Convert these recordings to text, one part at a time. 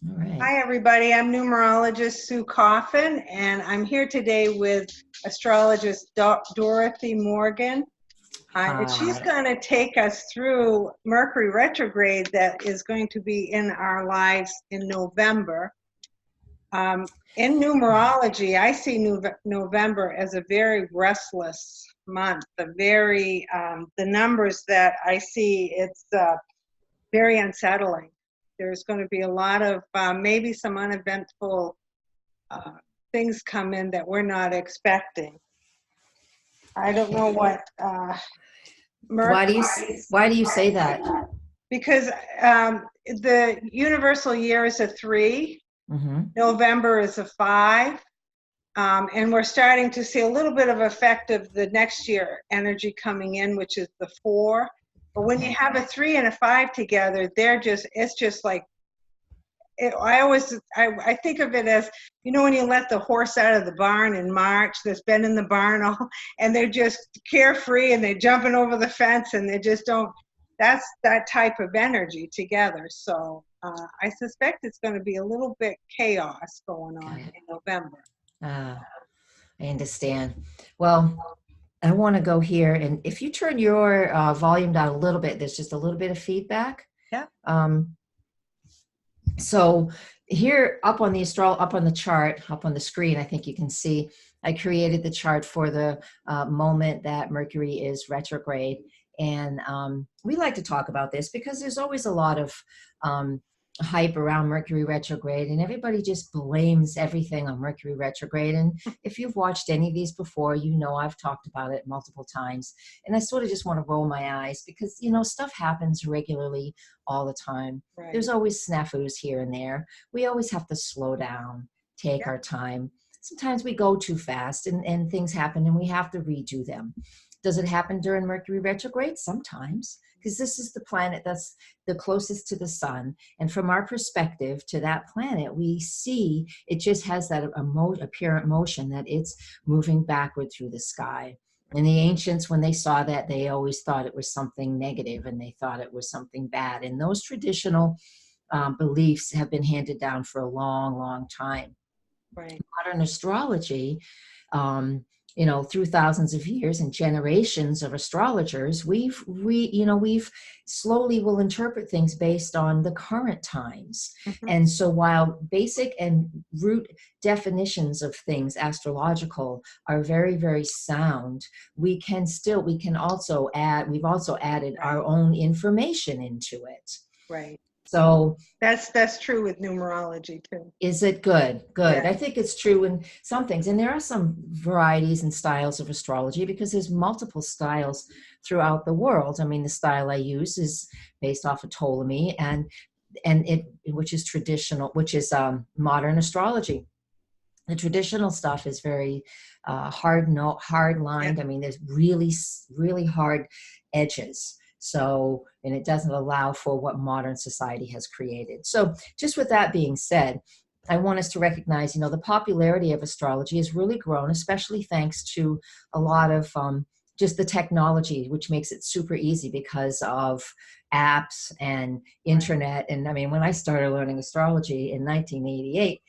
All right. Hi, everybody. I'm numerologist Sue Coffin, and I'm here today with astrologist Dorothy Morgan. And she's Hi. going to take us through Mercury Retrograde that is going to be in our lives in November. In numerology, I see November as a very restless month. The numbers that I see, it's very unsettling. There's going to be a lot of maybe some uneventful things come in that we're not expecting. I don't know what Why do you Mercury, why do you say that? because the universal year is a 3, Mm-hmm. November is a 5, and we're starting to see a little bit of effect of the next year energy coming in, which is the 4. But when you have a 3 and a 5 together, it's just like, I think of it as, when you let the horse out of the barn in March, that's been in the barn all, and they're just carefree and they're jumping over the fence and they just don't, that's that type of energy together. So I suspect it's going to be a little bit chaos going on in November. I understand. Well, I want to go here, and if you turn your volume down a little bit, there's just a little bit of feedback. Yeah. So here up on the chart, up on the screen, I think you can see I created the chart for the moment that Mercury is retrograde. And we like to talk about this because there's always a lot of hype around Mercury retrograde, and everybody just blames everything on Mercury retrograde. And if you've watched any of these before, I've talked about it multiple times. And I sort of just want to roll my eyes because, stuff happens regularly all the time. Right. There's always snafus here and there. We always have to slow down, take our time. Sometimes we go too fast and things happen and we have to redo them. Does it happen during Mercury retrograde? Sometimes, because this is the planet that's the closest to the sun. And from our perspective to that planet, we see it just has that apparent motion that it's moving backward through the sky. And the ancients, when they saw that, they always thought it was something negative and they thought it was something bad. And those traditional beliefs have been handed down for a long, long time. Right. Modern astrology, through thousands of years and generations of astrologers, we've slowly will interpret things based on the current times. Mm-hmm. And so while basic and root definitions of things, astrological, are very, very sound, we've also added our own information into it. Right. So that's true with numerology too. Is it good? Good. Yeah. I think it's true in some things. And there are some varieties and styles of astrology because there's multiple styles throughout the world. I mean, the style I use is based off of Ptolemy which is traditional, which is modern astrology. The traditional stuff is very hard lined. Yeah. I mean, there's really, really hard edges. So, and it doesn't allow for what modern society has created. So just with that being said, I want us to recognize, the popularity of astrology has really grown, especially thanks to a lot of just the technology, which makes it super easy because of apps and internet. And I mean, when I started learning astrology in 1988,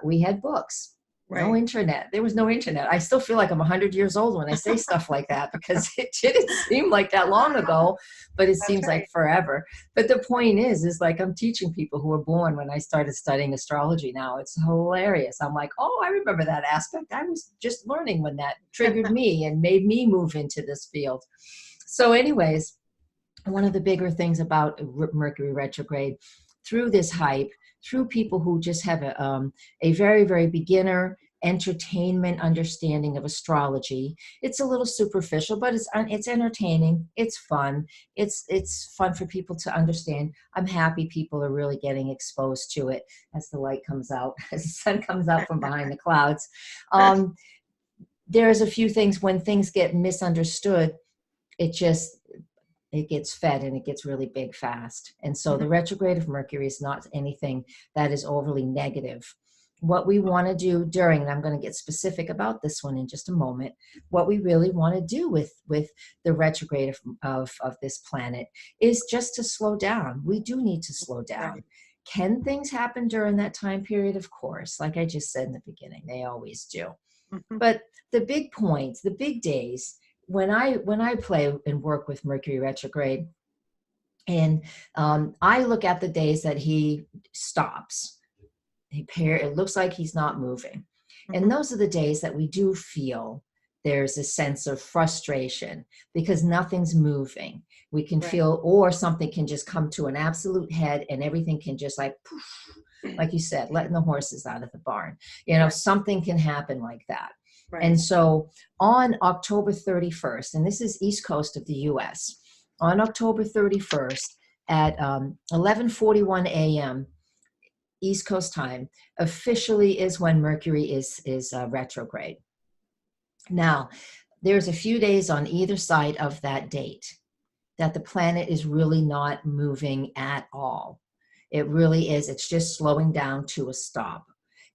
we had books. Right. No internet. There was no internet. I still feel like I'm 100 years old when I say stuff like that because it didn't seem like that long ago, but it seems like forever. But the point is like I'm teaching people who were born when I started studying astrology now. It's hilarious. I'm like, oh, I remember that aspect. I was just learning when that triggered me and made me move into this field. So anyways, one of the bigger things about Mercury retrograde, through this hype, through people who just have a very, very beginner entertainment understanding of astrology. It's a little superficial, but it's entertaining. It's fun. It's fun for people to understand. I'm happy people are really getting exposed to it as the light comes out, as the sun comes out from behind the clouds. There's a few things when things get misunderstood, it gets fed and it gets really big fast. And so the retrograde of Mercury is not anything that is overly negative. What we want to do during, and I'm going to get specific about this one in just a moment, what we really want to do with the retrograde of this planet is just to slow down. We do need to slow down. Can things happen during that time period? Of course, like I just said in the beginning, they always do. But the big points, the big days, when I play and work with Mercury retrograde, and I look at the days that he stops. It looks like he's not moving. And those are the days that we do feel there's a sense of frustration because nothing's moving. We can feel, or something can just come to an absolute head and everything can just like, poof, like you said, letting the horses out of the barn. You know, something can happen like that. And so on October 31st, and this is East Coast of the US, on October 31st at 11:41 a.m. East Coast time, officially is when Mercury is retrograde. Now, there's a few days on either side of that date that the planet is really not moving at all. It really is. It's just slowing down to a stop.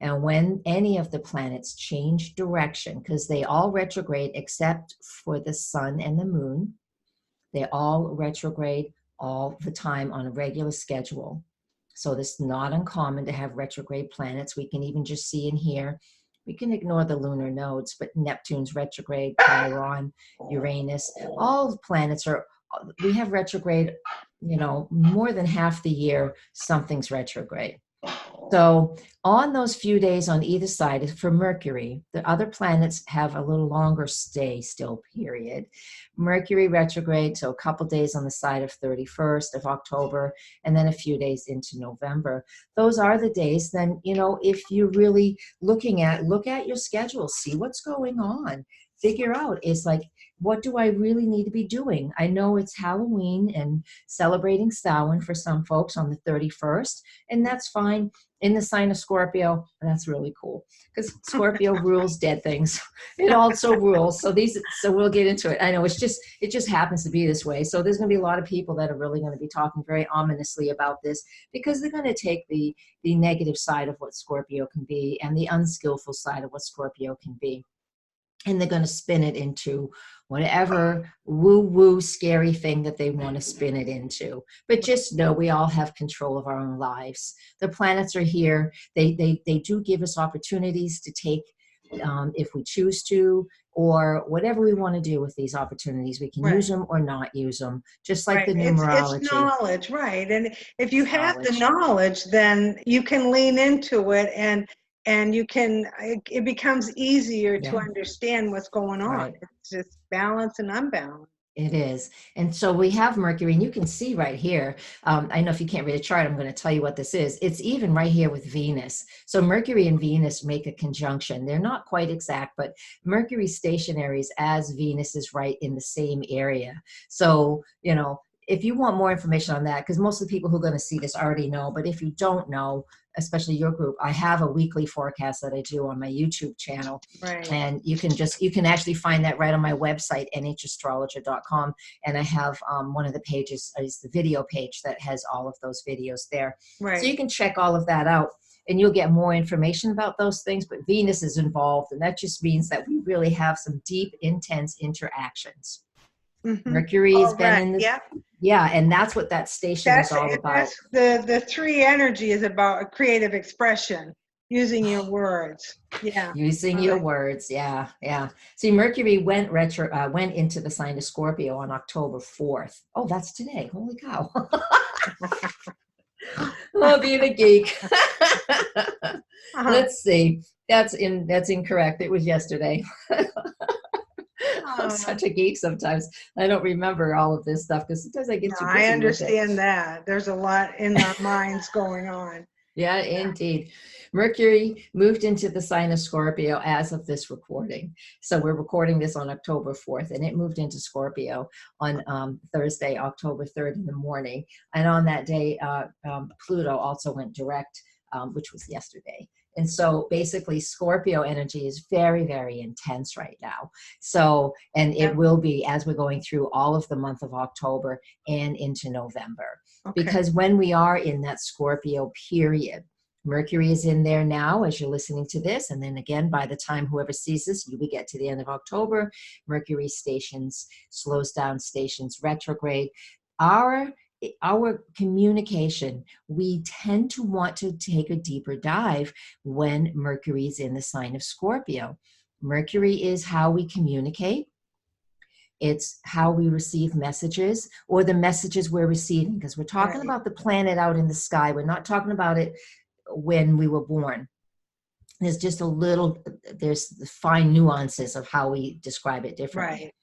And when any of the planets change direction, because they all retrograde except for the sun and the moon, they all retrograde all the time on a regular schedule. So this is not uncommon to have retrograde planets. We can even just see in here, we can ignore the lunar nodes, but Neptune's retrograde, Chiron, Uranus, all the planets are, we have retrograde, you know, more than half the year, something's retrograde. So on those few days on either side for Mercury, the other planets have a little longer stay still period. Mercury retrograde, so a couple days on the side of 31st of October, and then a few days into November. Those are the days then, you know, if you're really look at your schedule, see what's going on. Figure out, is like, what do I really need to be doing? I know it's Halloween and celebrating Samhain for some folks on the 31st, and that's fine. In the sign of Scorpio, that's really cool because Scorpio rules dead things. It also rules. So we'll get into it. I know it just happens to be this way. So there's going to be a lot of people that are really going to be talking very ominously about this because they're going to take the negative side of what Scorpio can be and the unskillful side of what Scorpio can be. And they're going to spin it into whatever woo-woo scary thing that they want to spin it into. But just know we all have control of our own lives. The planets are here. They do give us opportunities to take if we choose to, or whatever we want to do with these opportunities. We can use them or not use them, just like the numerology. It's knowledge, right? And if you have the knowledge, then you can lean into it and you can, it becomes easier to understand what's going on. It's just balance and unbalance. It is. And so we have Mercury, and you can see right here, I know if you can't read a chart, I'm going to tell you what this is. It's even right here with Venus. So Mercury and Venus make a conjunction. They're not quite exact, but Mercury's stationary as Venus is right in the same area. So, you know, if you want more information on that, because most of the people who are going to see this already know, but if you don't know, especially your group, I have a weekly forecast that I do on my YouTube channel. And you can actually find that right on my website, nhastrologer.com. And I have one of the pages is the video page that has all of those videos there. So you can check all of that out and you'll get more information about those things. But Venus is involved, and that just means that we really have some deep, intense interactions. Mercury has been in this, and that's what that station is all about. The three energy is about creative expression, using your words. Using your words. See, Mercury went into the sign of Scorpio on October 4th. Oh, that's today. Holy cow. Oh, being a geek. Let's see. That's incorrect. It was yesterday. I'm such a geek sometimes. I don't remember all of this stuff because sometimes I get too busy. I understand that. There's a lot in our minds going on. Yeah, indeed. Mercury moved into the sign of Scorpio as of this recording. So we're recording this on October 4th, and it moved into Scorpio on Thursday, October 3rd in the morning. And on that day, Pluto also went direct, which was yesterday. And so basically Scorpio energy is very, very intense right now. So, and it will be as we're going through all of the month of October and into November. Because when we are in that Scorpio period, Mercury is in there now as you're listening to this. And then again, by the time whoever sees this, we get to the end of October, Mercury slows down, stations retrograde. Our our communication, we tend to want to take a deeper dive when Mercury is in the sign of Scorpio. Mercury is how we communicate. It's how we receive messages, or the messages we're receiving, because we're talking Right. about the planet out in the sky. We're not talking about it when we were born. There's just there's the fine nuances of how we describe it differently. Right.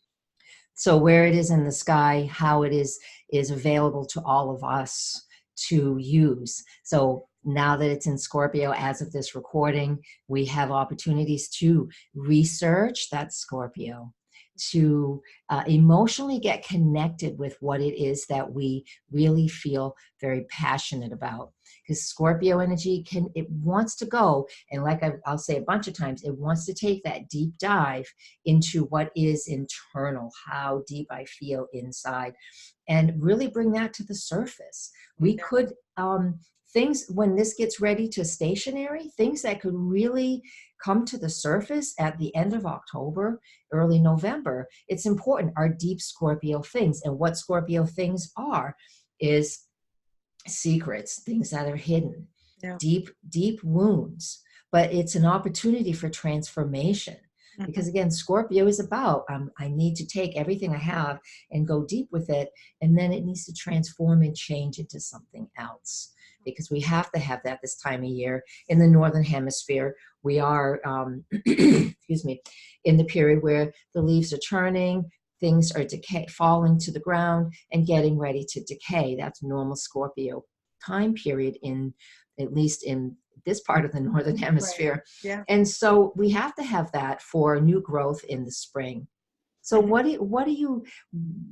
So where it is in the sky, how it is available to all of us to use. So now that it's in Scorpio, as of this recording, we have opportunities to research that Scorpio, to emotionally get connected with what it is that we really feel very passionate about. Because Scorpio energy it wants to go, and like I'll say a bunch of times, it wants to take that deep dive into what is internal, how deep I feel inside, and really bring that to the surface. We could, things, when this gets ready to stationary, things that could really come to the surface at the end of October, early November. It's important, our deep Scorpio things. And what Scorpio things are is secrets, things that are hidden, deep wounds. But it's an opportunity for transformation. Because again, Scorpio is about, I need to take everything I have and go deep with it, and then it needs to transform and change into something else. Because we have to have that this time of year. In the Northern Hemisphere, we are, excuse me, in the period where the leaves are turning, things are falling to the ground and getting ready to decay. That's normal Scorpio time period, at least in this part of the Northern Hemisphere. Right. Yeah. And so we have to have that for new growth in the spring. So what are you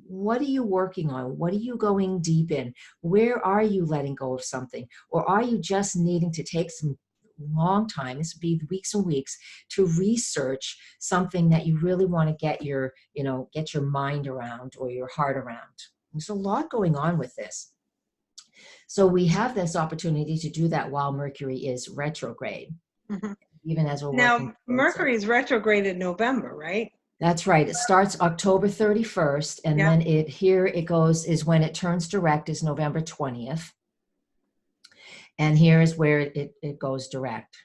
working on? What are you going deep in? Where are you letting go of something? Or are you just needing to take some long time, this would be weeks and weeks, to research something that you really want to get your mind around or your heart around? There's a lot going on with this. So we have this opportunity to do that while Mercury is retrograde, even as we're working. Now, Mercury is retrograde in November, right? That's right. It starts October 31st, and then it goes is when it turns direct is November 20th. And here is where it goes direct.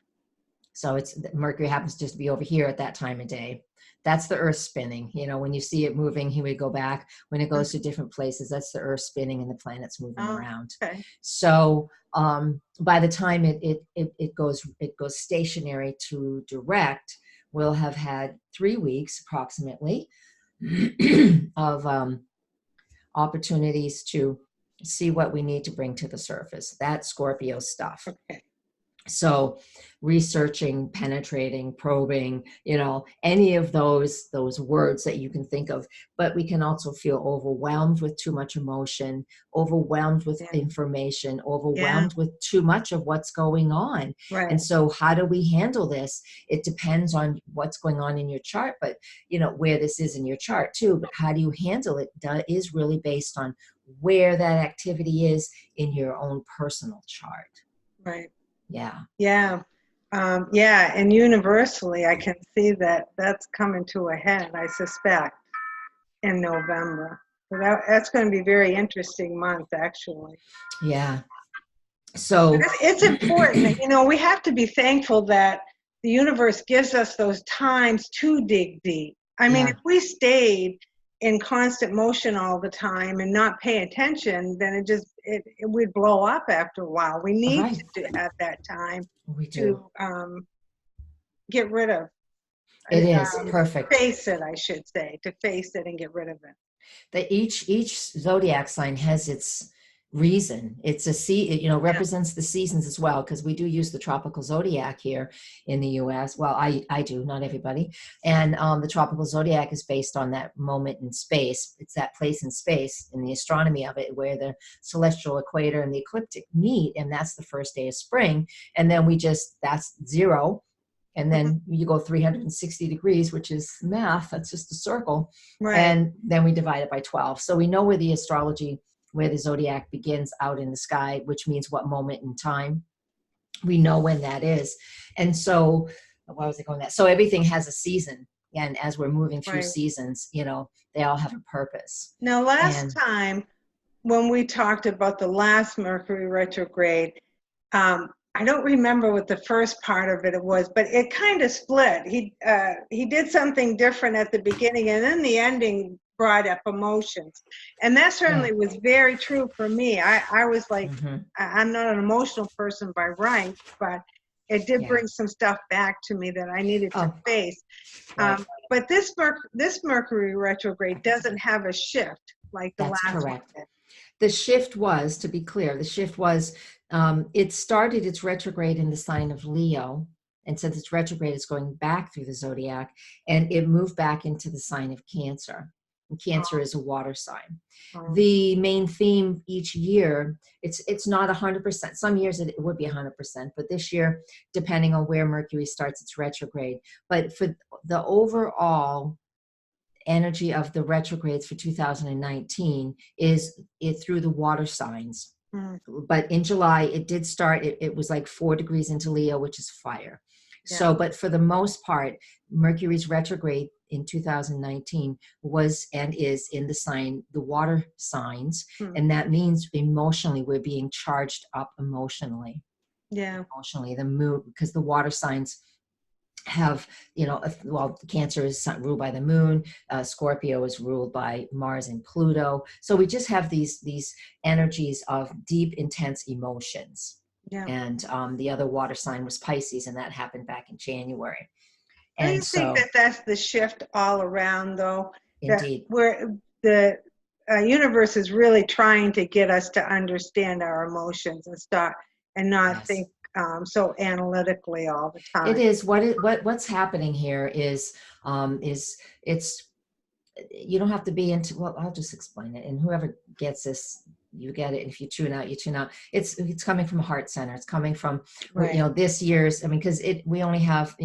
So Mercury happens just to be over here at that time of day. That's the Earth spinning. When you see it moving, he would go back. When it goes to different places, that's the Earth spinning and the planets moving around. Okay. So by the time it goes stationary to direct, we'll have had 3 weeks approximately of opportunities to see what we need to bring to the surface. That's Scorpio stuff. Okay. So researching, penetrating, probing, any of those words that you can think of. But we can also feel overwhelmed with too much emotion, overwhelmed with information, overwhelmed with too much of what's going on. Right. And so how do we handle this? It depends on what's going on in your chart, but where this is in your chart too. But how do you handle it is really based on where that activity is in your own personal chart. Right. Yeah. Yeah. And universally, I can see that that's coming to a head, I suspect, in November. So that's going to be a very interesting month, actually. Yeah. So it's important. We have to be thankful that the universe gives us those times to dig deep. I mean, if we stayed in constant motion all the time and not pay attention, then it would blow up after a while. We need to have that time to get rid of. It is perfect. Face it, I should say, to face it and get rid of it. Each zodiac sign has its reason. It's represents the seasons as well, because we do use the tropical zodiac here in the US. Well, I do, not everybody. And the tropical zodiac is based on that moment in space. It's that place in space in the astronomy of it where the celestial equator and the ecliptic meet, and that's the first day of spring. And then that's 0. And then you go 360 degrees, which is math. That's just a circle. Right. And then we divide it by 12. So we know where the zodiac begins out in the sky, which means what moment in time. We know when that is. And so, why was I going that? So everything has a season. And as we're moving through seasons, they all have a purpose. Now, last time when we talked about the last Mercury retrograde, I don't remember what the first part of it was, but it kind of split. He did something different at the beginning, and then the ending brought up emotions. And that certainly was very true for me. I was like, I'm not an emotional person by right, but it did bring some stuff back to me that I needed to face. But this Mercury retrograde doesn't have a shift like the last one did. The shift was, to be clear, it started its retrograde in the sign of Leo. And since it's retrograde, it's going back through the zodiac, and it moved back into the sign of Cancer. And Cancer is a water sign. The main theme each year, it's not 100%. Some years it would be 100%, but this year, depending on where Mercury starts its retrograde. But for the overall energy of the retrogrades for 2019 is it through the water signs. But in July, it did start, it was like 4 degrees into Leo, which is fire. So, but for the most part, Mercury's retrograde in 2019 was and is in the water signs. And that means emotionally, we're being charged up emotionally. Emotionally, the moon, because the water signs have, Cancer is ruled by the moon, Scorpio is ruled by Mars and Pluto. So we just have these energies of deep, intense emotions. And the other water sign was Pisces, and that happened back in January. And do you think that that's the shift all around, though? Indeed. Where the universe is really trying to get us to understand our emotions and not think so analytically all the time. It is. What's happening here is it's, you don't have to be into, well, I'll just explain it. And whoever gets this, you get it. If you tune out, you tune out. It's coming from a heart center. It's coming from, this year's, because we only have,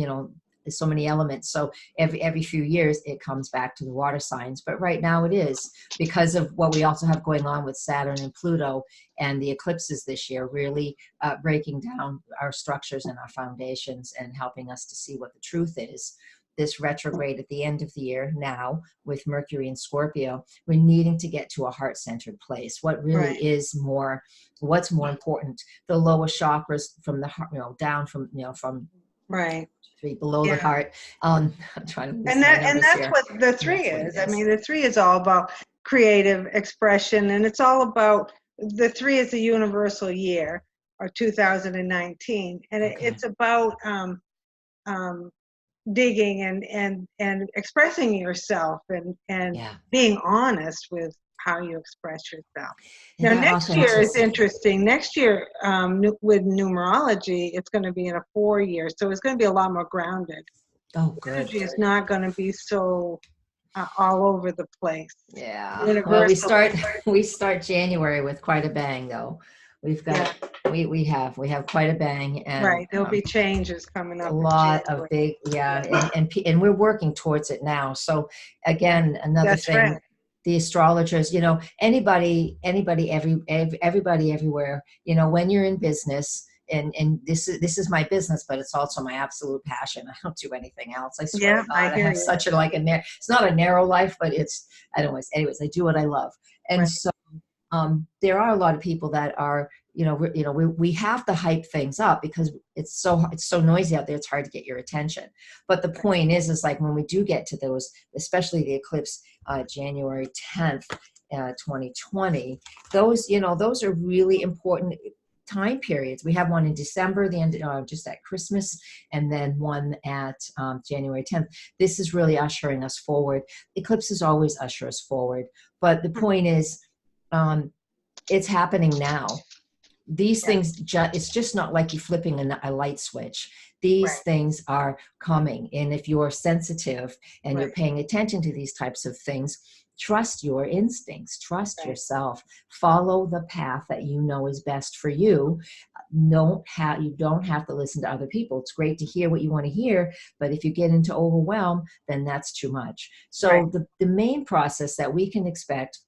there's so many elements. So every few years it comes back to the water signs. But right now it is, because of what we also have going on with Saturn and Pluto and the eclipses this year, really breaking down our structures and our foundations and helping us to see what the truth is. This retrograde at the end of the year now with Mercury and Scorpio, we're needing to get to a heart-centered place. What really is what's more important, the lower chakras from the heart, down from below the heart. I'm trying to and that's what the 3 is. The 3 is all about creative expression, and it's all about, the 3 is the universal year, or 2019, and it's about digging and expressing yourself and being honest with how you express yourself. Now, next year is interesting. Next year, with numerology, it's going to be in a 4-year, so it's going to be a lot more grounded. Oh, good. Energy is not going to be so all over the place. Well, we start January with quite a bang, though. We've got we have quite a bang, and there'll be changes coming up. A lot of big, and we're working towards it now. So again, another thing. The astrologers, anybody, everybody, everywhere, when you're in business, and this is my business, but it's also my absolute passion. I don't do anything else. I swear to God, I have such it's not a narrow life, but anyways, I do what I love. And so there are a lot of people that are, we have to hype things up because it's so noisy out there. It's hard to get your attention. But the point is like when we do get to those, especially the eclipse, January 10th, 2020, those are really important time periods. We have one in December, the end, just at Christmas, and then one at January 10th. This is really ushering us forward. Eclipses always usher us forward. But the point is, it's happening now. These things, it's just not like you flipping a light switch. These things are coming. And if you're sensitive and you're paying attention to these types of things, trust your instincts, trust yourself, follow the path that you know is best for you. You don't have to listen to other people. It's great to hear what you want to hear, but if you get into overwhelm, then that's too much. So the main process that we can expect,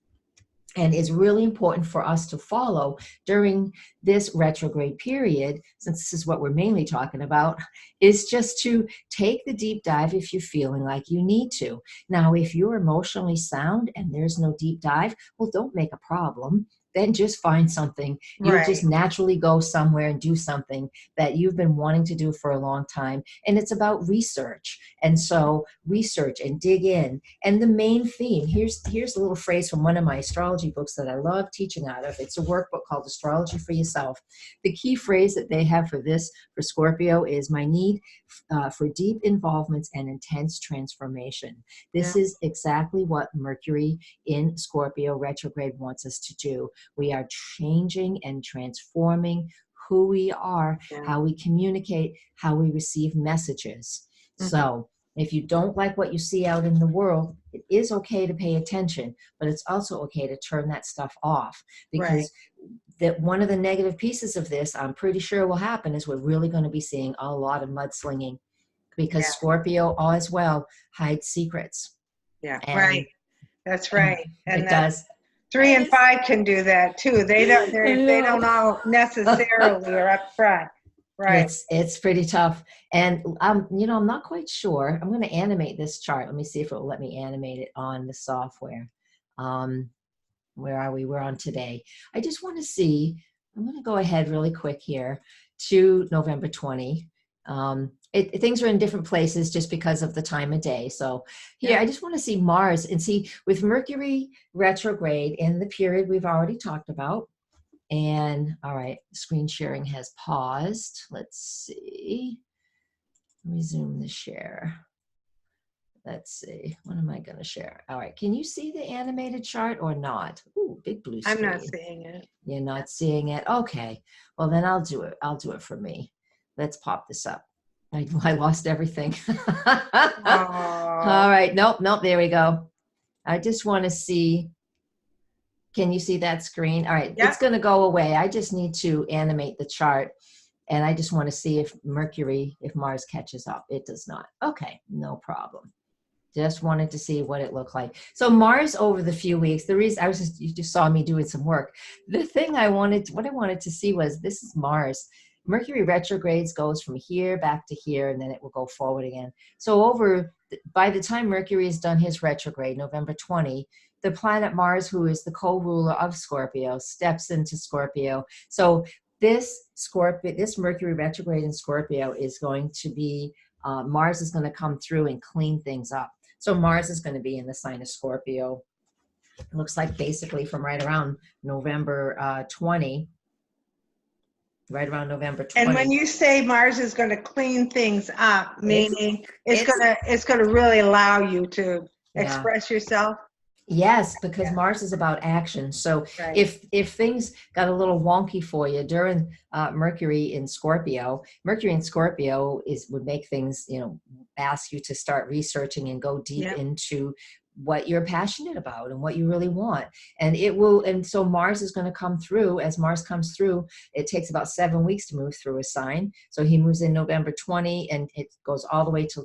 and is really important for us to follow during this retrograde period, since this is what we're mainly talking about, is just to take the deep dive if you're feeling like you need to. Now, if you're emotionally sound and there's no deep dive, well, don't make a problem. then just find something. You'll just Right. naturally go somewhere and do something that you've been wanting to do for a long time. And it's about research. And so research and dig in. And the main theme, here's a little phrase from one of my astrology books that I love teaching out of. It's a workbook called Astrology for Yourself. The key phrase that they have for this, for Scorpio, is my need for deep involvements and intense transformation. This is exactly what Mercury in Scorpio retrograde wants us to do. We are changing and transforming who we are, how we communicate, how we receive messages. So if you don't like what you see out in the world, it is okay to pay attention, but it's also okay to turn that stuff off, because that one of the negative pieces of this, I'm pretty sure will happen, is we're really going to be seeing a lot of mudslinging, because Scorpio as well hides secrets. And That's right. And it does. 3 and 5 can do that too. They don't all necessarily are up front. Right. It's pretty tough. And I'm not quite sure. I'm going to animate this chart. Let me see if it will let me animate it on the software. Where are we? We're on today. I just want to see, I'm going to go ahead really quick here to November 20. Things are in different places just because of the time of day. So here, I just want to see Mars and see with Mercury retrograde in the period we've already talked about. And all right, screen sharing has paused. Let's see. Resume the share. Let's see. What am I going to share? All right. Can you see the animated chart or not? Ooh, big blue screen. I'm not seeing it. You're not seeing it? Okay. Well, then I'll do it. I'll do it for me. Let's pop this up. I lost everything. All right. Nope. There we go. I just want to see. Can you see that screen? All right. It's going to go away. I just need to animate the chart. And I just want to see if Mars catches up. It does not. Okay. No problem. Just wanted to see what it looked like. So Mars over the few weeks, the reason you just saw me doing some work. The thing what I wanted to see was, this is Mars. Mercury retrogrades goes from here back to here, and then it will go forward again. So by the time Mercury is done his retrograde, November 20, the planet Mars, who is the co-ruler of Scorpio, steps into Scorpio. So this Mercury retrograde in Scorpio is going to be, Mars is going to come through and clean things up. So Mars is going to be in the sign of Scorpio. It looks like basically from right around November 20. Right around November 20. And when you say Mars is going to clean things up, meaning it's going to really allow you to express yourself? Yes, because Mars is about action. So if things got a little wonky for you during Mercury in Scorpio would make things, ask you to start researching and go deep into what you're passionate about and what you really want. And so Mars is going to come through. As Mars comes through, it takes about 7 weeks to move through a sign. So he moves in November 20 and it goes all the way till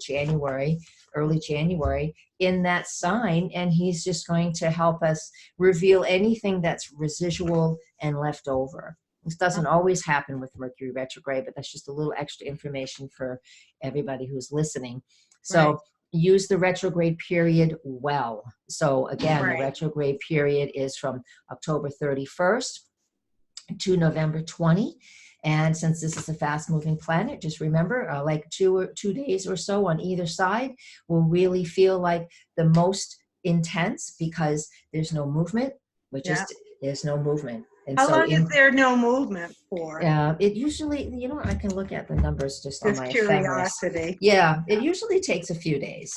early January in that sign. And he's just going to help us reveal anything that's residual and left over. This doesn't always happen with Mercury retrograde, but that's just a little extra information for everybody who's listening. So use the retrograde period well. So again, the retrograde period is from October 31st to November 20. And since this is a fast moving planet, just remember like 2 days or so on either side will really feel like the most intense, because there's no movement, there's no movement. And how long is there no movement for? It usually, I can look at the numbers just on my curiosity. Yeah, it usually takes a few days.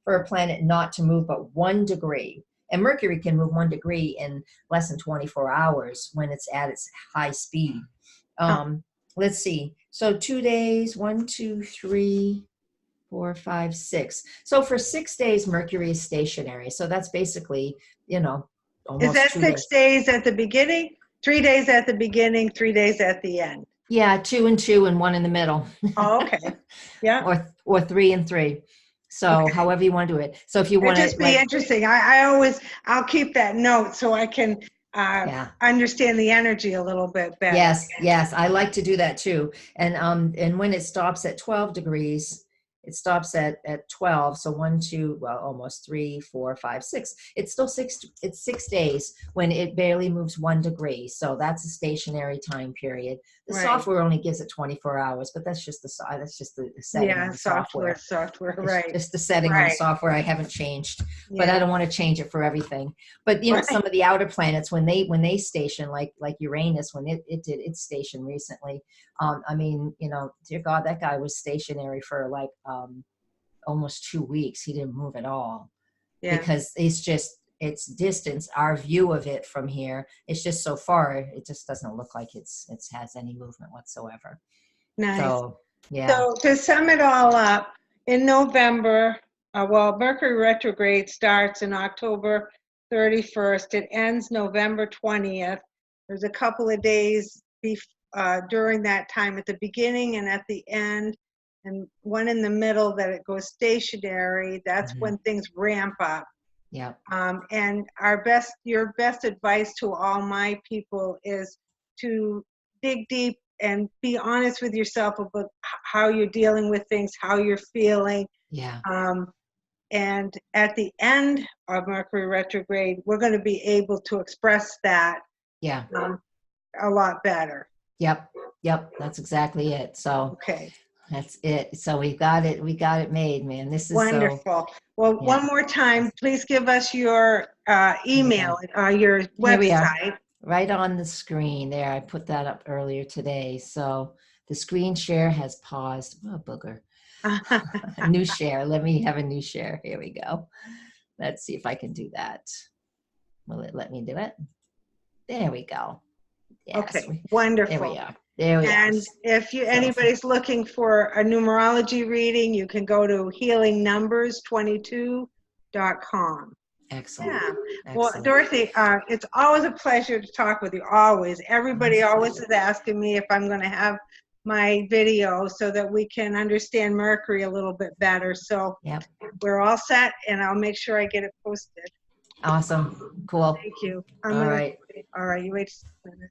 For a planet not to move but 1 degree. And Mercury can move 1 degree in less than 24 hours when it's at its high speed. Let's see. So 2 days, 1, 2, 3, 4, 5, 6. So for 6 days, Mercury is stationary. So that's basically, almost is that 6 days at the beginning? 3 days at the beginning, 3 days at the end? Yeah, 2 and 2 and 1 in the middle. Oh, okay. Yeah. or 3 and 3. So however you want to do it. So if you want to just be interesting. I'll keep that note so I can understand the energy a little bit better. Yes. I like to do that too. And when it stops at 12 degrees, It stops at 12. So 1, 2, well, almost 3, 4, 5, 6. It's still it's 6 days when it barely moves 1 degree. So that's a stationary time period. The Right. software only gives it 24 hours, but that's just the setting on the software. Right. It's just the setting on the software. I haven't changed, but I don't want to change it for everything. But you know, some of the outer planets, when they station, like Uranus, when it did its station recently, I mean, you know, dear God, that guy was stationary for like almost 2 weeks. He didn't move at all because it's distance. Our view of it from here, it's just so far. It just doesn't look like it has any movement whatsoever. Nice. So yeah. So to sum it all up, in November, Mercury retrograde starts in October 31st. It ends November 20th. There's a couple of days during that time at the beginning and at the end, and one in the middle that it goes stationary. That's when things ramp up. Yeah. And your best advice to all my people is to dig deep and be honest with yourself about how you're dealing with things, how you're feeling. Yeah. And at the end of Mercury retrograde, we're going to be able to express that a lot better. Yep. That's exactly it. So okay. That's it. So we got it made, man. This is wonderful. Well, one more time, please give us your email, your website. Here we are, right on the screen there. I put that up earlier today. So the screen share has paused. Oh, booger. New share. Let me have a new share. Here we go. Let's see if I can do that. Will it let me do it? There we go. Yes, okay, wonderful. There we are. There we are. And if anybody's looking for a numerology reading, you can go to healingnumbers22.com. Excellent. Yeah. Excellent. Well, Dorothy, it's always a pleasure to talk with you. Always. Everybody always is asking me if I'm going to have my video so that we can understand Mercury a little bit better. So we're all set, and I'll make sure I get it posted. Awesome. Cool. Thank you. All right. All right. You wait a minute.